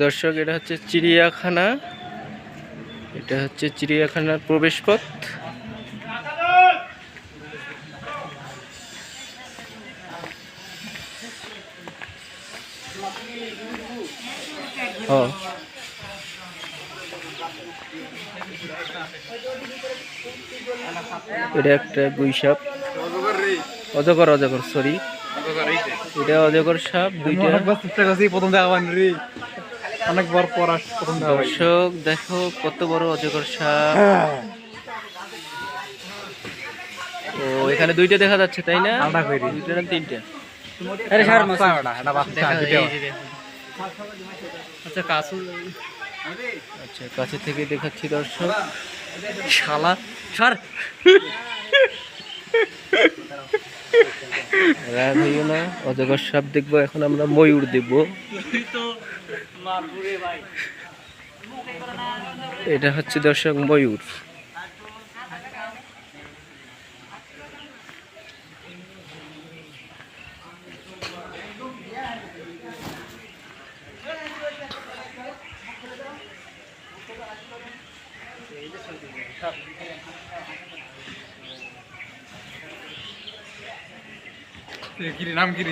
দর্শক, এটা হচ্ছে চিড়িয়াখানা। এটা হচ্ছে চিড়িয়াখানার প্রবেশপথ। এটা একটা গুইসাপ, অজগর অজগর সরি, এটা অজগর সাপ দুইটা। প্রথম অনেকবার পর প্রথম দর্শক দেখো কত বড় অজগর সাপ। ও এখানে দুইটা দেখা যাচ্ছে তাই না? দুইটা না তিনটা? আচ্ছা কাছে থেকে দেখাচ্ছি দর্শক। শালা সার রাগ হইও না, অজগর সাপ দেখবো। এখন আমরা ময়ূর দেখবো। এটা হচ্ছে দর্শক ময়ূর। নাম কি